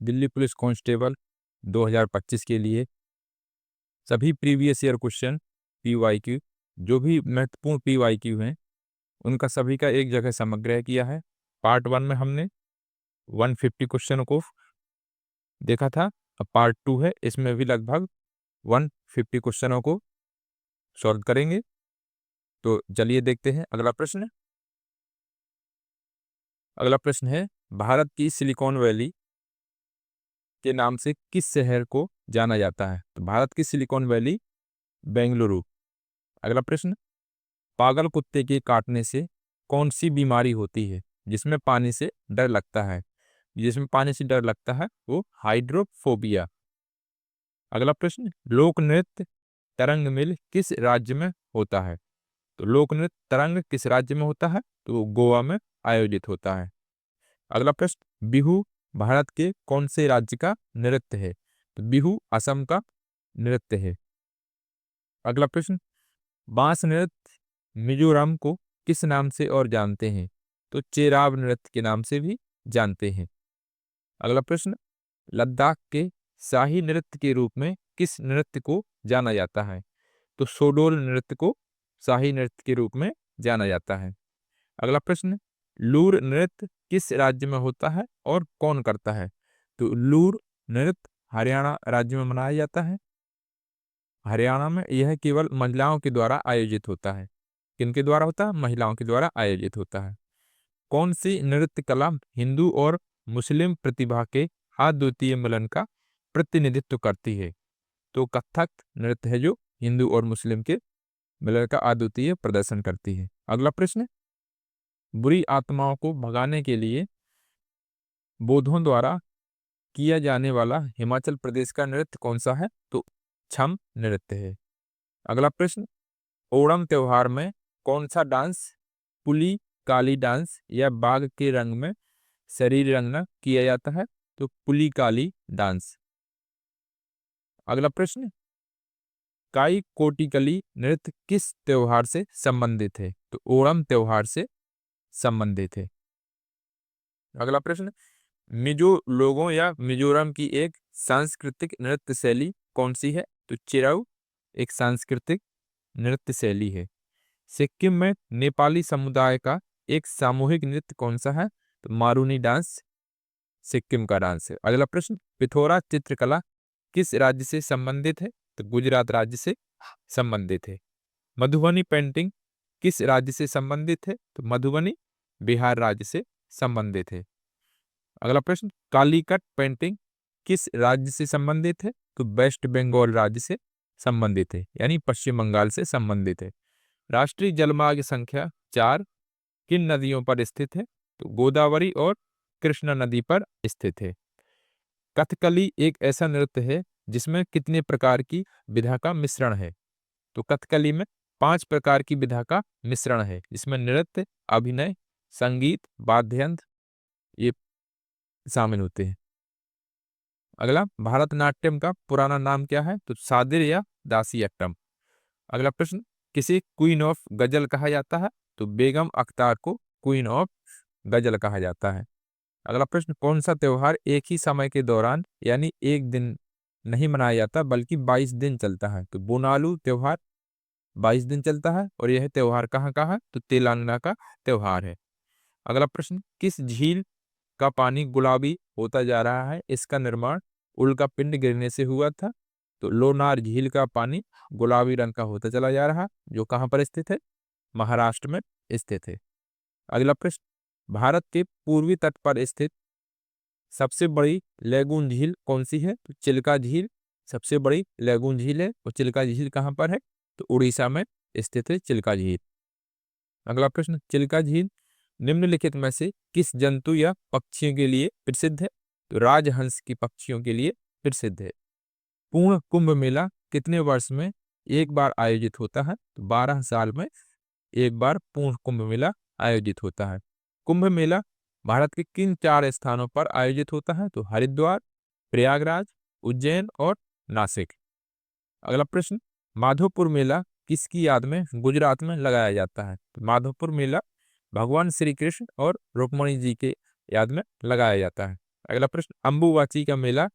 Delhi police constable 2025 के लिए सभी प्रीवियस ईयर क्वेश्चन पीवाईक्यू, जो भी महत्वपूर्ण पीवाईक्यू हैं उनका सभी का एक जगह समग्र किया है। पार्ट 1 में हमने 150 क्वेश्चन को देखा था। अब पार्ट 2 है, इसमें भी लगभग 150 क्वेश्चनों को सॉल्व करेंगे। तो चलिए देखते हैं अगला प्रश्न। अगला प्रश्न है, भारत की सिलिकॉन वैली के नाम से किस शहर को जाना जाता है? तो भारत की सिलिकॉन वैली बेंगलुरु। अगला प्रश्न, पागल कुत्ते के काटने से कौन सी बीमारी होती है जिसमें पानी से डर लगता है? जिसमें पानी से डर लगता है वो हाइड्रोफोबिया। अगला प्रश्न, लोक नृत्य तरंग मिल किस राज्य में होता है? तो लोक नृत्य तरंग किस राज्य में होता है? तो गोवा में आयोजित होता है। अगला प्रश्न, बिहू भारत के कौन से राज्य का नृत्य है? तो बिहू असम का नृत्य है। अगला प्रश्न, बांस नृत्य मिजोरम को किस नाम से और जानते हैं? तो चेराव नृत्य के नाम से भी जानते हैं। अगला प्रश्न, लद्दाख के शाही नृत्य के रूप में किस नृत्य को जाना जाता है? तो सोडोल नृत्य को शाही नृत्य के रूप में जाना जाता है। अगला प्रश्न, लूर नृत्य किस राज्य में होता है और कौन करता है? तो लूर नृत्य हरियाणा राज्य में मनाया जाता है। हरियाणा में यह केवल महिलाओं के द्वारा आयोजित होता है। किनके द्वारा होता है? महिलाओं के द्वारा आयोजित होता है। कौन सी नृत्य कला हिंदू और मुस्लिम प्रतिभा के अद्वितीय मिलन का प्रतिनिधित्व करती है? तो कथक नृत्य है जो हिंदू और मुस्लिम के मिलन का अद्वितीय प्रदर्शन करती है। अगला प्रश्न, बुरी आत्माओं को भगाने के लिए बौद्धों द्वारा किया जाने वाला हिमाचल प्रदेश का नृत्य कौन सा है? तो छम नृत्य है। अगला प्रश्न, ओणम त्योहार में कौन सा डांस पुली काली डांस या बाघ के रंग में शरीर रंगना किया जाता है? तो पुली काली डांस। अगला प्रश्न, काई कोटिकली नृत्य किस त्योहार से संबंधित है? तो ओणम त्योहार से संबंधित है। अगला प्रश्न, मिजो लोगों या मिजोरम की एक सांस्कृतिक नृत्य शैली कौन सी है? तो चिराउ एक सांस्कृतिक नृत्य शैली है। सिक्किम में नेपाली समुदाय का एक सामूहिक नृत्य कौन सा है? तो मारूनी डांस सिक्किम का डांस है। अगला प्रश्न, पिथौरा चित्रकला किस राज्य से संबंधित है? तो गुजरात राज्य से संबंधित है। मधुबनी पेंटिंग किस राज्य से संबंधित है? तो मधुबनी बिहार राज्य से संबंधित है। अगला प्रश्न, कालीकट पेंटिंग किस राज्य से संबंधित है? तो वेस्ट बंगाल राज्य से संबंधित है, यानी पश्चिम बंगाल से संबंधित है। राष्ट्रीय जलमार्ग संख्या 4 किन नदियों पर स्थित है? तो गोदावरी और कृष्णा नदी पर स्थित है। कथकली एक ऐसा नृत्य है जिसमें कितने प्रकार की विधा का मिश्रण है? तो कथकली में 5 प्रकार की विधा का मिश्रण है, जिसमें नृत्य, अभिनय, संगीत, वाद्य यंत्र ये शामिल होते हैं। अगला, भारतनाट्यम का पुराना नाम क्या है? तो सादिर या दासियट्टम। अगला प्रश्न, किसे क्वीन ऑफ गजल कहा जाता है? तो बेगम अख्तार को क्वीन ऑफ गजल कहा जाता है। अगला प्रश्न, कौन सा त्योहार एक ही समय के दौरान यानी एक दिन नहीं मनाया जाता बल्कि 22 दिन चलता है? तो बोनालू त्योहार 22 दिन चलता है और यह त्योहार कहाँ का है? तो तेलंगाना का त्योहार है। अगला प्रश्न, किस झील का पानी गुलाबी होता जा रहा है? इसका निर्माण उल्का पिंड गिरने से हुआ था। तो लोनार झील का पानी गुलाबी रंग का होता चला जा रहा, जो कहाँ पर स्थित है? महाराष्ट्र में स्थित है। अगला प्रश्न, भारत के पूर्वी तट पर स्थित सबसे बड़ी लैगून झील कौन सी है? तो चिल्का झील सबसे बड़ी लैगून झील है। और चिल्का झील कहाँ पर है? तो उड़ीसा में स्थित है चिल्का झील। अगला प्रश्न, चिल्का झील निम्नलिखित में से किस जंतु या पक्षियों के लिए प्रसिद्ध है? तो राजहंस की पक्षियों के लिए प्रसिद्ध है। पूर्ण कुंभ मेला कितने वर्ष में एक बार आयोजित होता है? तो 12 साल में एक बार पूर्ण कुंभ मेला आयोजित होता है। कुंभ मेला भारत के किन 4 स्थानों पर आयोजित होता है? तो हरिद्वार, प्रयागराज, उज्जैन और नासिक। अगला प्रश्न, माधोपुर मेला किसकी याद में गुजरात में लगाया जाता है? तो माधोपुर मेला भगवान श्री कृष्ण और रुक्मणी जी के याद में लगाया जाता है। अगला प्रश्न, अम्बुबाची का मेला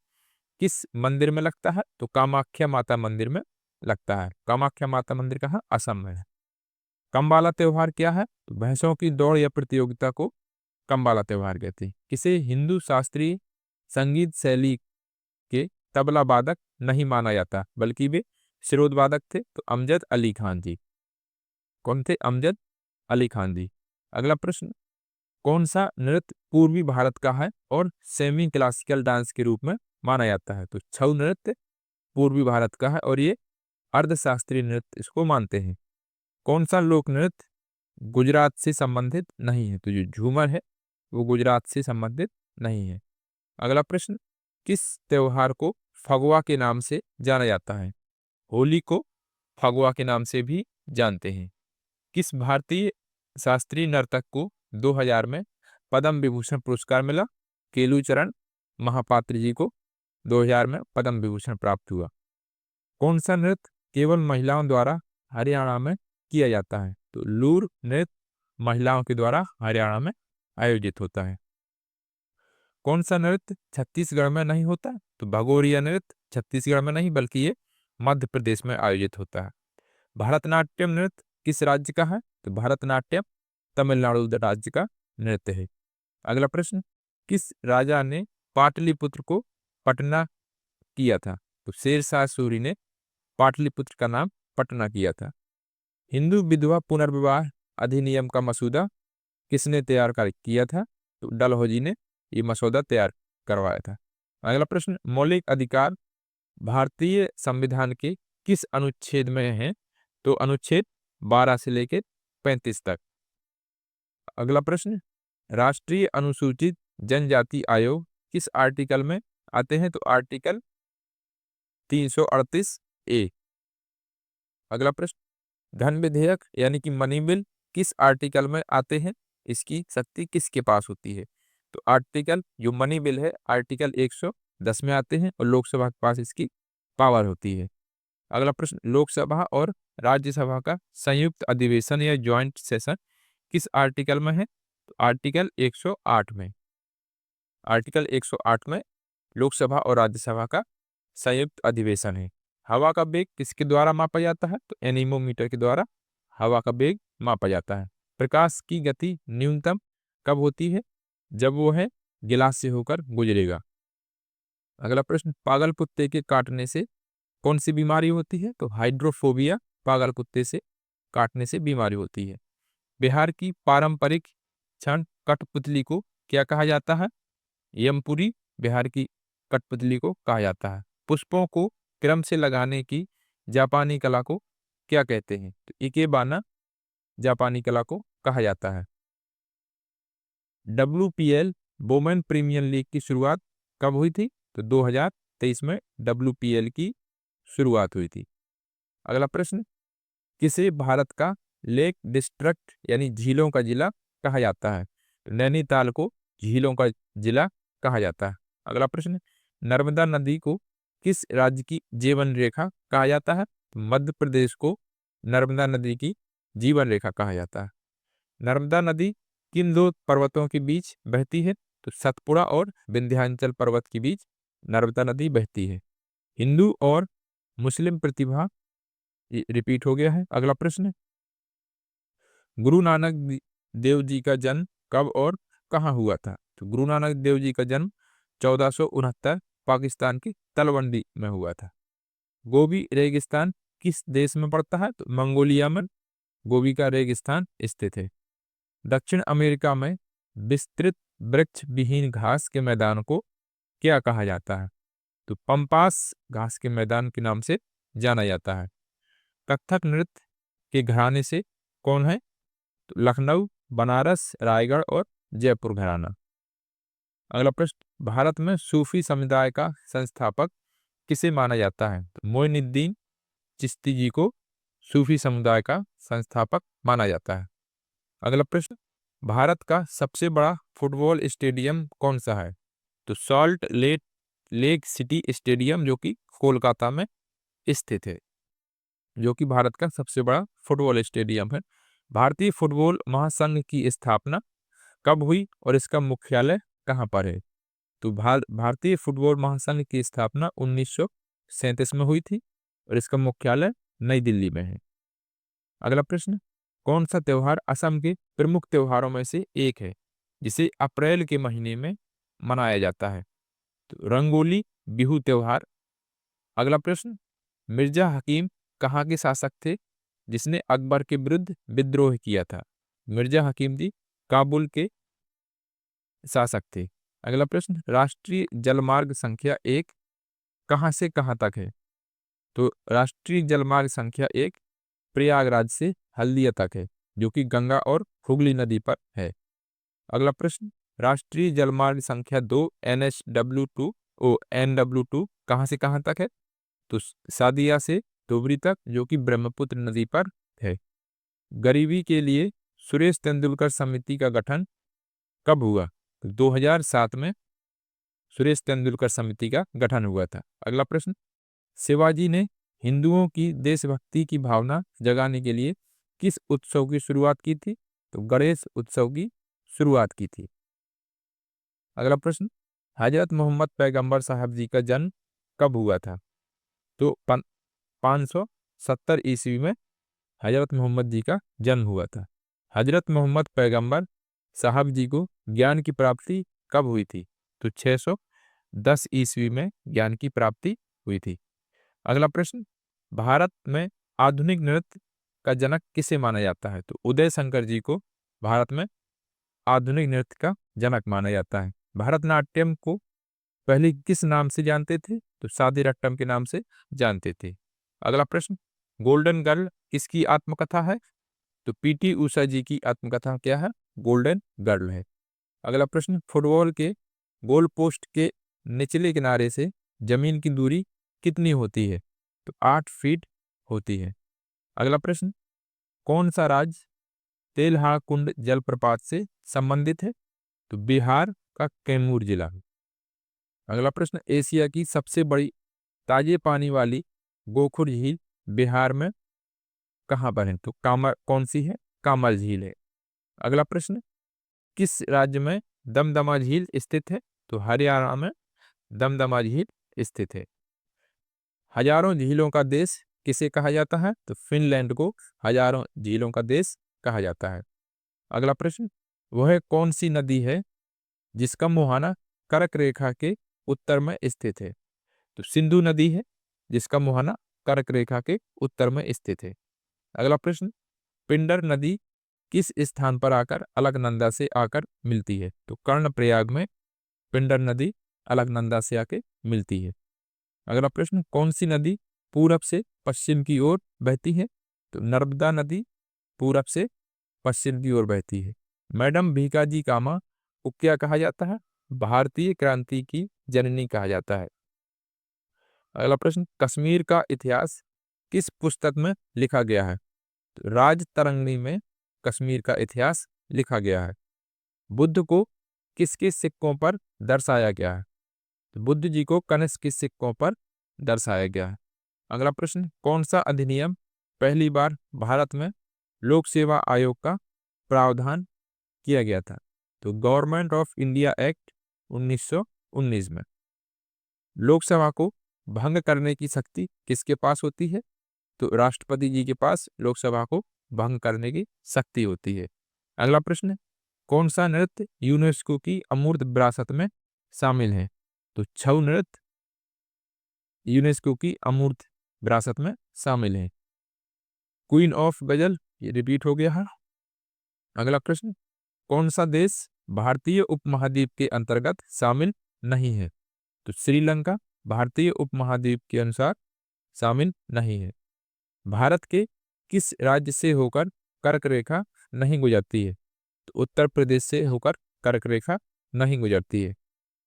किस मंदिर में लगता है? तो कामाख्या माता मंदिर में लगता है। कामाख्या माता मंदिर कहाँ? असम में है। कम्बाला त्योहार क्या है? तो भैंसों की दौड़ या प्रतियोगिता को कम्बाला त्योहार कहते हैं। किसे हिंदू शास्त्रीय संगीत शैली के तबला वादक नहीं माना जाता, बल्कि वे सिरोद वादक थे? तो अमजद अली खान जी। कौन थे? अमजद अली खान जी। अगला प्रश्न, कौन सा नृत्य पूर्वी भारत का है और सेमी क्लासिकल डांस के रूप में माना जाता है? तो छऊ नृत्य पूर्वी भारत का है और ये अर्धशास्त्रीय नृत्य इसको मानते हैं। कौन सा लोक नृत्य गुजरात से संबंधित नहीं है? तो जो झूमर है वो गुजरात से संबंधित नहीं है। अगला प्रश्न, किस त्योहार को फगुआ के नाम से जाना जाता है? होली को फगुआ के नाम से भी जानते हैं। किस भारतीय शास्त्रीय नर्तक को 2000 में पद्म विभूषण पुरस्कार मिला? केलूचरण महापात्र जी को 2000 में पद्म विभूषण प्राप्त हुआ। कौन सा नृत्य केवल महिलाओं द्वारा हरियाणा में किया जाता है? तो लूर नृत्य महिलाओं के द्वारा हरियाणा में आयोजित होता है। कौन सा नृत्य छत्तीसगढ़ में नहीं होता? तो भगोरिया नृत्य छत्तीसगढ़ में नहीं बल्कि ये मध्य प्रदेश में आयोजित होता है। भरतनाट्यम नृत्य किस राज्य का है? तो भरतनाट्यम तमिलनाडु राज्य का नृत्य है। अगला प्रश्न, किस राजा ने पाटलिपुत्र को पटना किया था? तो शेरशाह सूरी ने पाटलिपुत्र का नाम पटना किया था। हिंदू विधवा पुनर्विवाह अधिनियम का मसौदा किसने तैयार किया था? तो डलहौजी ने ये मसौदा तैयार करवाया था। अगला प्रश्न, मौलिक अधिकार भारतीय संविधान के किस अनुच्छेद में है? तो अनुच्छेद 12 से लेकर 35 तक। अगला प्रश्न, राष्ट्रीय अनुसूचित जनजाति आयोग किस आर्टिकल में आते हैं? तो आर्टिकल 338 ए। अगला प्रश्न, धन विधेयक यानी कि मनी बिल किस आर्टिकल में आते हैं? इसकी शक्ति किसके पास होती है? तो आर्टिकल जो मनी बिल है आर्टिकल 110 में आते हैं और लोकसभा के पास इसकी पावर होती है। अगला प्रश्न, लोकसभा और राज्यसभा का संयुक्त अधिवेशन या ज्वाइंट सेशन किस आर्टिकल में है? तो आर्टिकल 108 में। आर्टिकल 108 में लोकसभा और राज्यसभा का संयुक्त अधिवेशन है। हवा का वेग किसके द्वारा मापा जाता है? तो एनीमोमीटर के द्वारा हवा का वेग मापा जाता है। प्रकाश की गति न्यूनतम कब होती है? जब वो है गिलास से होकर गुजरेगा। अगला प्रश्न, पागल कुत्ते के काटने से कौन सी बीमारी होती है? तो हाइड्रोफोबिया पागल कुत्ते से काटने से बीमारी होती है। बिहार की पारंपरिक छड़ कठपुतली को क्या कहा जाता है? यमपुरी बिहार की कठपुतली को कहा जाता है। पुष्पों को क्रम से लगाने की जापानी कला को क्या कहते हैं? तो इकेबाना जापानी कला को कहा जाता है। WPL वुमेन प्रीमियर लीग की शुरुआत कब हुई थी? तो 2023 में WPL की शुरुआत हुई थी। अगला प्रश्न, किसे भारत का लेक डिस्ट्रिक्ट यानी झीलों का जिला कहा जाता है? तो नैनीताल को झीलों का जिला कहा जाता है। अगला प्रश्न, नर्मदा नदी को किस राज्य की जीवन रेखा कहा जाता है? तो मध्य प्रदेश को नर्मदा नदी की जीवन रेखा कहा जाता है। नर्मदा नदी किन दो पर्वतों के बीच बहती है? तो सतपुड़ा और विंध्याचल पर्वत के बीच नर्मदा नदी बहती है। हिंदू और मुस्लिम प्रतिभा रिपीट हो गया है। अगला प्रश्न, गुरु नानक देव जी का जन्म कब और कहाँ हुआ था? तो गुरु नानक देव जी का जन्म 1469 पाकिस्तान की तलवंडी में हुआ था। गोबी रेगिस्तान किस देश में पड़ता है? तो मंगोलिया में गोबी का रेगिस्तान स्थित है। दक्षिण अमेरिका में विस्तृत वृक्ष विहीन घास के मैदान को क्या कहा जाता है? तो पंपास घास के मैदान के नाम से जाना जाता है। कथक नृत्य के घराने से कौन है? तो लखनऊ, बनारस, रायगढ़ और जयपुर घराना। अगला प्रश्न, भारत में सूफी समुदाय का संस्थापक किसे माना जाता है? तो मोइनुद्दीन चिश्ती जी को सूफी समुदाय का संस्थापक माना जाता है। अगला प्रश्न, भारत का सबसे बड़ा फुटबॉल स्टेडियम कौन सा है? तो सॉल्ट लेक सिटी स्टेडियम जो कि कोलकाता में स्थित है, जो कि भारत का सबसे बड़ा फुटबॉल स्टेडियम है। भारतीय फुटबॉल महासंघ की स्थापना कब हुई और इसका मुख्यालय कहाँ पर है? तो भारतीय फुटबॉल महासंघ की स्थापना 1937 में हुई थी और इसका मुख्यालय नई दिल्ली में है। अगला प्रश्न, कौन सा त्योहार असम के प्रमुख त्योहारों में से एक है जिसे अप्रैल के महीने में मनाया जाता है? तो रंगोली बिहू त्योहार। अगला प्रश्न, मिर्जा हकीम कहाँ के शासक थे जिसने अकबर के विरुद्ध विद्रोह किया था? मिर्जा हकीम जी काबुल के शासक थे। अगला प्रश्न, राष्ट्रीय जलमार्ग संख्या 1 कहाँ से कहाँ तक है? तो राष्ट्रीय जलमार्ग संख्या 1 प्रयागराज से हल्दिया तक है, जो कि गंगा और हुगली नदी पर है। अगला प्रश्न, राष्ट्रीय जलमार्ग संख्या 2 NW2 कहाँ से कहाँ तक है? तो सादिया से धुबरी तक, जो कि ब्रह्मपुत्र नदी पर है। गरीबी के लिए सुरेश तेंदुलकर समिति का गठन कब हुआ? तो 2007 में सुरेश तेंदुलकर समिति का गठन हुआ था। अगला प्रश्न, शिवाजी ने हिंदुओं की देशभक्ति की भावना जगाने के लिए किस उत्सव की शुरुआत की थी? तो गणेश उत्सव की शुरुआत की थी। अगला प्रश्न, हजरत मोहम्मद पैगंबर साहब जी का जन्म कब हुआ था? तो 570 ईस्वी में हजरत मोहम्मद जी का जन्म हुआ था। हजरत मोहम्मद पैगंबर साहब जी को ज्ञान की प्राप्ति कब हुई थी? तो 610 ईस्वी में ज्ञान की प्राप्ति हुई थी। अगला प्रश्न, भारत में आधुनिक नृत्य का जनक किसे माना जाता है? तो उदय शंकर जी को भारत में आधुनिक नृत्य का जनक माना जाता है। भारतनाट्यम को पहले किस नाम से जानते थे? तो सादीरट्टम के नाम से जानते थे। अगला प्रश्न, गोल्डन गर्ल किसकी आत्मकथा है? तो पीटी उषा जी की आत्मकथा क्या है? गोल्डन गर्ल है। अगला प्रश्न, फुटबॉल के गोल पोस्ट के निचले किनारे से जमीन की दूरी कितनी होती है? तो 8 फीट होती है। अगला प्रश्न, कौन सा राज्य तेलहा कुंड जलप्रपात से संबंधित है? तो बिहार का कैमूर जिला। अगला प्रश्न, एशिया की सबसे बड़ी ताजे पानी वाली गोखुर झील बिहार में कहाँ पर है? तो कौन सी है? कामल झील है। अगला प्रश्न, किस राज्य में दमदमा झील स्थित है? तो हरियाणा में दमदमा झील स्थित है। हजारों झीलों का देश किसे कहा जाता है? तो फिनलैंड को हजारों झीलों का देश कहा जाता है। अगला प्रश्न, वह कौन सी नदी है जिसका मुहाना कर्क रेखा के उत्तर में स्थित है? तो सिंधु नदी है जिसका मुहाना कर्क रेखा के उत्तर में स्थित है। अगला प्रश्न, पिंडर नदी किस स्थान पर आकर अलकनंदा से आकर मिलती है? तो कर्णप्रयाग में पिंडर नदी अलकनंदा से आके मिलती है। अगला प्रश्न, कौन सी नदी पूरब से पश्चिम की ओर बहती है? तो नर्मदा नदी पूरब से पश्चिम की ओर बहती है। मैडम भीकाजी कामा को क्या कहा जाता है? भारतीय क्रांति की जननी कहा जाता है। अगला प्रश्न, कश्मीर का इतिहास किस पुस्तक में लिखा गया है? तो राजतरंगिणी में कश्मीर का इतिहास लिखा गया है। बुद्ध को किसके सिक्कों पर दर्शाया गया है? तो बुद्ध जी को कनिष्क के सिक्कों पर दर्शाया गया है। अगला प्रश्न, कौन सा अधिनियम पहली बार भारत में लोक सेवा आयोग का प्रावधान किया गया था? तो गवर्नमेंट ऑफ इंडिया एक्ट 1919 में। लोकसभा को भंग करने की शक्ति किसके पास होती है? तो राष्ट्रपति जी के पास लोकसभा को भंग करने की शक्ति होती है। अगला प्रश्न, कौन सा नृत्य यूनेस्को की अमूर्त विरासत में शामिल है? तो छऊ नृत्य यूनेस्को की अमूर्त विरासत में शामिल है। क्वीन ऑफ गजल, ये रिपीट हो गया है। अगला प्रश्न, कौन सा देश भारतीय उपमहाद्वीप के अंतर्गत शामिल नहीं है? तो श्रीलंका भारतीय उपमहाद्वीप के अनुसार शामिल नहीं है। भारत के किस राज्य से होकर कर्क रेखा नहीं गुजरती है? तो उत्तर प्रदेश से होकर कर्क रेखा नहीं गुजरती है।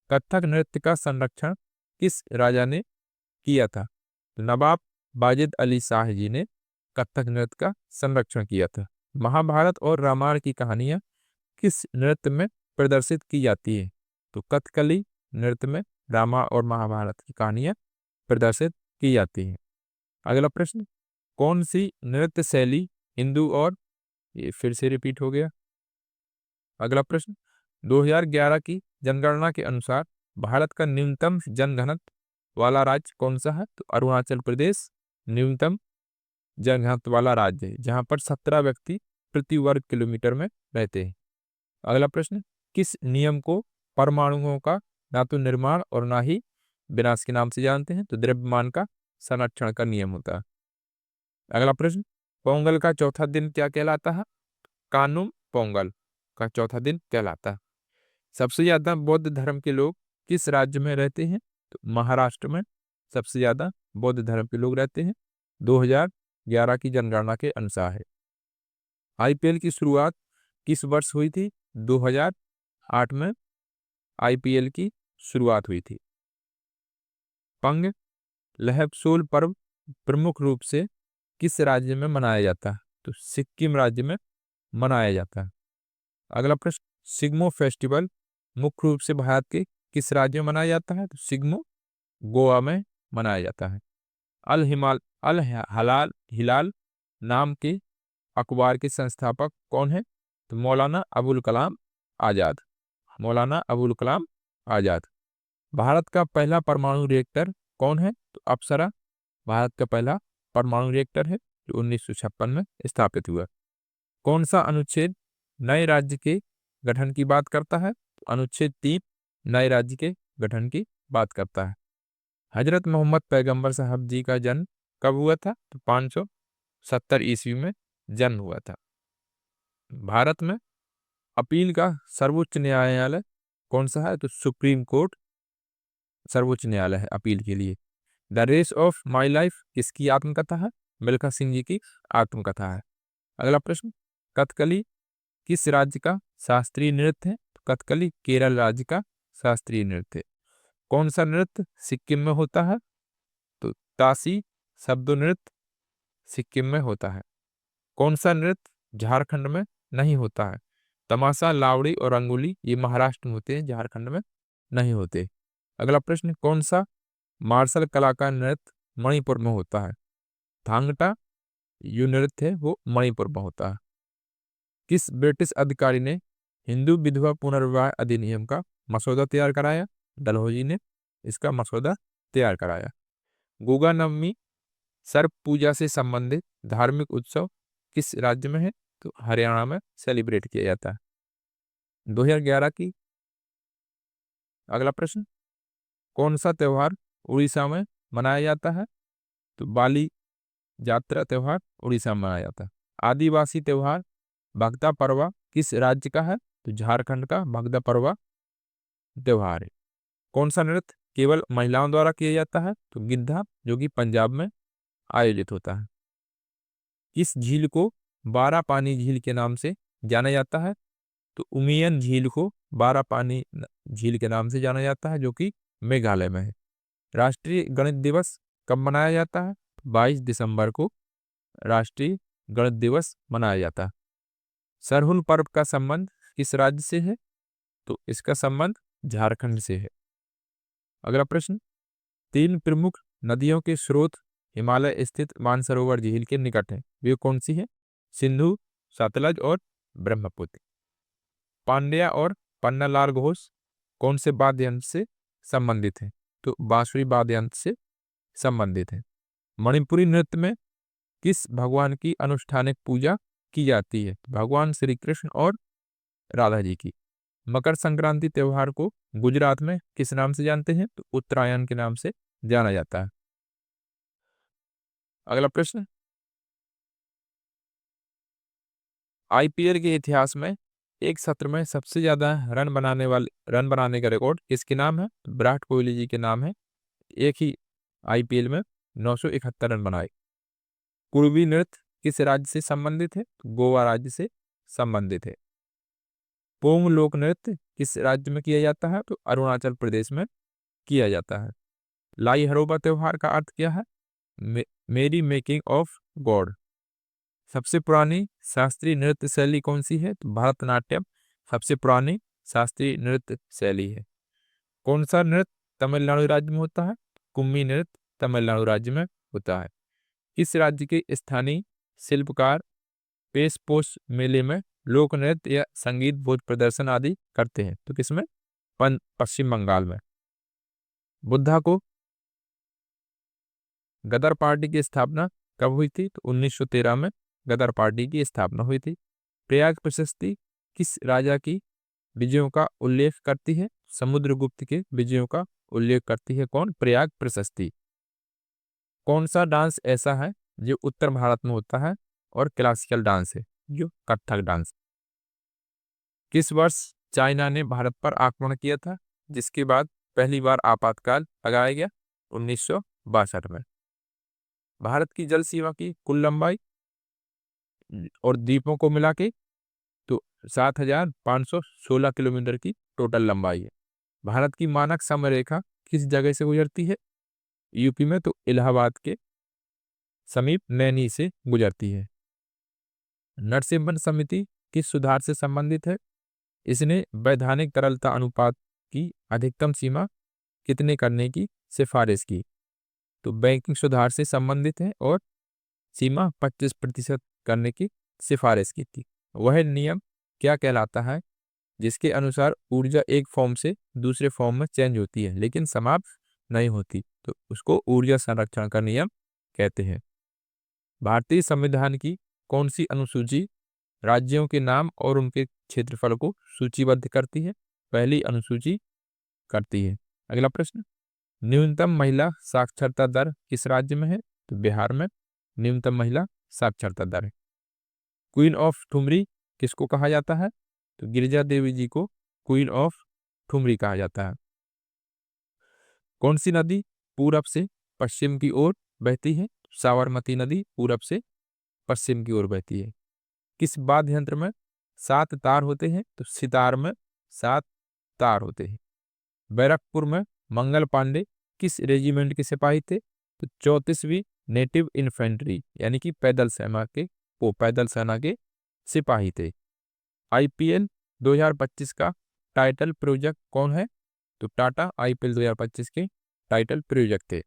कथक नृत्य का संरक्षण किस राजा ने किया था? तो नवाब वाजिद अली शाह जी ने कथक नृत्य का संरक्षण किया था। महाभारत और रामायण की कहानियां किस नृत्य में प्रदर्शित की जाती है? तो कथकली नृत्य में रामा और महाभारत की कहानियां प्रदर्शित की जाती हैं। अगला प्रश्न, कौन सी नृत्य शैली हिंदू और, ये फिर से रिपीट हो गया। अगला प्रश्न, 2011 की जनगणना के अनुसार भारत का न्यूनतम जनघनत्व वाला राज्य कौन सा है? तो अरुणाचल प्रदेश न्यूनतम जनघनत्व वाला राज्य है, जहां पर 17 व्यक्ति प्रति वर्ग किलोमीटर में रहते हैं। अगला प्रश्न, किस नियम को परमाणुओं का ना तो निर्माण और ना ही विनाश के नाम से जानते हैं? तो द्रव्यमान का संरक्षण का नियम होता है। अगला प्रश्न, पोंगल का चौथा दिन क्या कहलाता है? कानुम पोंगल का चौथा दिन कहलाता है। सबसे ज्यादा बौद्ध धर्म के लोग किस राज्य में रहते हैं? तो महाराष्ट्र में सबसे ज्यादा बौद्ध धर्म के लोग रहते हैं, 2011 की जनगणना के अनुसार है। आईपीएल की शुरुआत किस वर्ष हुई थी? 2008 में आईपीएल की शुरुआत हुई थी। पंग लहबसोल पर्व प्रमुख रूप से किस राज्य में मनाया जाता है? तो सिक्किम राज्य में मनाया जाता है। अगला प्रश्न, सिग्मो फेस्टिवल मुख्य रूप से भारत के किस राज्य में मनाया जाता है? तो सिग्मो गोवा में मनाया जाता है। अल हलाल हिलाल नाम के अखबार के संस्थापक कौन है? तो मौलाना अबुल कलाम आजाद। मौलाना अबुल कलाम आजाद। भारत का पहला परमाणु रिएक्टर कौन है? तो अप्सरा भारत का पहला परमाणु रिएक्टर है, जो 1956 में स्थापित हुआ। कौन सा अनुच्छेद नए राज्य के गठन की बात करता है? अनुच्छेद 3 नए राज्य के गठन की बात करता है। हजरत मोहम्मद पैगंबर साहब जी का जन्म कब हुआ था? तो 570 ईस्वी में जन्म हुआ था। भारत में अपील का सर्वोच्च न्यायालय कौन सा है? तो सुप्रीम कोर्ट सर्वोच्च न्यायालय है अपील के लिए। The race of my life किसकी आत्मकथा है? मिल्खा सिंह जी की आत्मकथा है। अगला प्रश्न, कथकली किस राज्य का शास्त्रीय नृत्य है? तो कथकली केरल राज्य का शास्त्रीय नृत्य है। कौन सा नृत्य सिक्किम में होता है? तो तासी शब्दो नृत्य सिक्किम में होता है। कौन सा नृत्य झारखंड में नहीं होता है? तमाशा, लावड़ी और रंगोली ये महाराष्ट्र में होते हैं, झारखंड में नहीं होते। अगला प्रश्न, कौन सा मार्शल कला का नृत्य मणिपुर में होता है? थांगटा जो नृत्य है वो मणिपुर में होता है। किस ब्रिटिश अधिकारी ने हिंदू विधवा पुनर्विवाह अधिनियम का मसौदा तैयार कराया? डलहौजी ने इसका मसौदा तैयार कराया। गोगा नवमी सर्प पूजा से संबंधित धार्मिक उत्सव किस राज्य में है? तो हरियाणा में सेलिब्रेट किया जाता है। 2011 की अगला प्रश्न, कौन सा त्योहार उड़ीसा में मनाया जाता है? तो बाली यात्रा त्योहार उड़ीसा में मनाया जाता है। आदिवासी त्योहार भगता परवा किस राज्य का है? तो झारखंड का भगता परवा त्योहार है। कौन सा नृत्य केवल महिलाओं द्वारा किया जाता है? तो गिद्धा, जो कि पंजाब में आयोजित होता है। किस झील को बारह पानी झील के नाम से जाना जाता है? तो उमियम झील को बारह पानी झील के नाम से जाना जाता है, जो कि मेघालय में है। राष्ट्रीय गणित दिवस कब मनाया जाता है? 22 दिसंबर को राष्ट्रीय गणित दिवस मनाया जाता है। सरहुल पर्व का संबंध किस राज्य से है? तो इसका संबंध झारखंड से है। अगला प्रश्न, 3 प्रमुख नदियों के स्रोत हिमालय स्थित मानसरोवर झील के निकट है, वे कौन सी है? सिंधु, सतलज और ब्रह्मपुत्र। पांड्या और पन्नालाल घोष कौन से वाद्य यंत्र से संबंधित है? तो बांसुरी वाद्य यंत्र से संबंधित है। मणिपुरी नृत्य में किस भगवान की अनुष्ठानिक पूजा की जाती है? भगवान श्री कृष्ण और राधा जी की। मकर संक्रांति त्योहार को गुजरात में किस नाम से जानते हैं? तो उत्तरायण के नाम से जाना जाता है। अगला प्रश्न, आईपीएल के इतिहास में एक सत्र में सबसे ज्यादा रन बनाने का रिकॉर्ड किसके नाम है? तो विराट कोहली जी के नाम है। एक ही आईपीएल में 971 रन बनाए। कुर्मी नृत्य किस राज्य से संबंधित है? तो गोवा राज्य से संबंधित है। पोंग लोक नृत्य किस राज्य में किया जाता है? तो अरुणाचल प्रदेश में किया जाता है। लाई हरोबा त्योहार का अर्थ क्या है? मेरी मेकिंग ऑफ गॉड। सबसे पुरानी शास्त्रीय नृत्य शैली कौन सी है? तो भरतनाट्यम सबसे पुरानी शास्त्रीय नृत्य शैली है। कौन सा नृत्य तमिलनाडु राज्य में होता है? कुम्मी नृत्य तमिलनाडु राज्य में होता है। किस राज्य के स्थानीय शिल्पकार पेश पोष मेले में लोक नृत्य या संगीत भोज प्रदर्शन आदि करते हैं? तो किसमें? पश्चिम बंगाल में। बुद्धा को गदर पार्टी की स्थापना कब हुई थी? तो 1913 में गदर पार्टी की स्थापना हुई थी। प्रयाग प्रशस्ति किस राजा की विजयों का उल्लेख करती है? समुद्रगुप्त के विजयों का उल्लेख करती है कौन? प्रयाग प्रशस्ति। कौन सा डांस ऐसा है जो उत्तर भारत में होता है और क्लासिकल डांस है, जो कथक डांस? किस वर्ष चाइना ने भारत पर आक्रमण किया था, जिसके बाद पहली बार आपातकाल लगाया गया? 1962 में। भारत की जल सीमा की कुल लंबाई और द्वीपों को मिला के तो 7,516 किलोमीटर की टोटल लंबाई है। भारत की मानक समय रेखा किस जगह से गुजरती है? यूपी में तो इलाहाबाद के समीप नैनी से गुजरती है। नरसिम्हन समिति किस सुधार से संबंधित है? इसने वैधानिक तरलता अनुपात की अधिकतम सीमा कितने करने की सिफारिश की? तो बैंकिंग सुधार से संबंधित है और सीमा 25% करने की सिफारिश की थी। वह नियम क्या कहलाता है जिसके अनुसार ऊर्जा एक फॉर्म से दूसरे फॉर्म में चेंज होती है लेकिन समाप्त नहीं होती? तो उसको ऊर्जा संरक्षण का नियम कहते हैं। भारतीय संविधान की कौन सी अनुसूची राज्यों के नाम और उनके क्षेत्रफल को सूचीबद्ध करती है? पहली अनुसूची करती है। अगला प्रश्न, न्यूनतम महिला साक्षरता दर किस राज्य में है? तो बिहार में न्यूनतम महिला साक्षरता दर है। क्वीन ऑफ ठुमरी किसको कहा जाता है? तो गिरिजा देवी जी को क्वीन ऑफ ठुमरी कहा जाता है। कौन सी नदी पूरब से पश्चिम की ओर बहती है? साबरमती नदी पूरब से पश्चिम की ओर बहती है। किस वाद्य यंत्र में 7 तार होते हैं? तो सितार में 7 तार होते हैं। बैरकपुर में मंगल पांडे किस रेजिमेंट के सिपाही थे? तो 34वीं नेटिव इन्फेंट्री यानी कि पैदल सेना के सिपाही थे। आईपीएल 2025 का टाइटल प्रोजेक्ट कौन है? तो टाटा आईपीएल 2025 के टाइटल प्रोजेक्ट थे।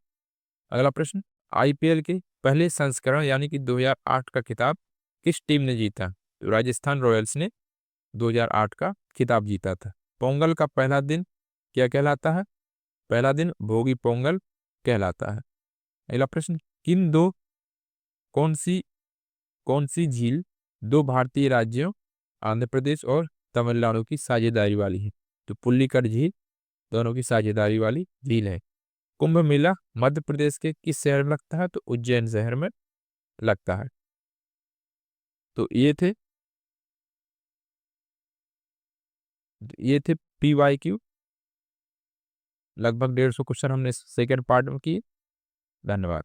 अगला प्रश्न, आईपीएल के पहले संस्करण यानी कि 2008 का खिताब किस टीम ने जीता? तो राजस्थान रॉयल्स ने 2008 का खिताब जीता था। पोंगल का पहला दिन क्या कहलाता है? पहला दिन भोगी पोंगल कहलाता है। अगला प्रश्न, कौन सी झील दो भारतीय राज्यों आंध्र प्रदेश और तमिलनाडु की साझेदारी वाली है? तो पुल्लिकट झील दोनों की साझेदारी वाली झील है। कुंभ मेला मध्य प्रदेश के किस शहर में लगता है? तो उज्जैन शहर में लगता है। तो ये थे PYQ। लगभग 150 क्वेश्चन हमने सेकेंड पार्ट में किए। धन्यवाद।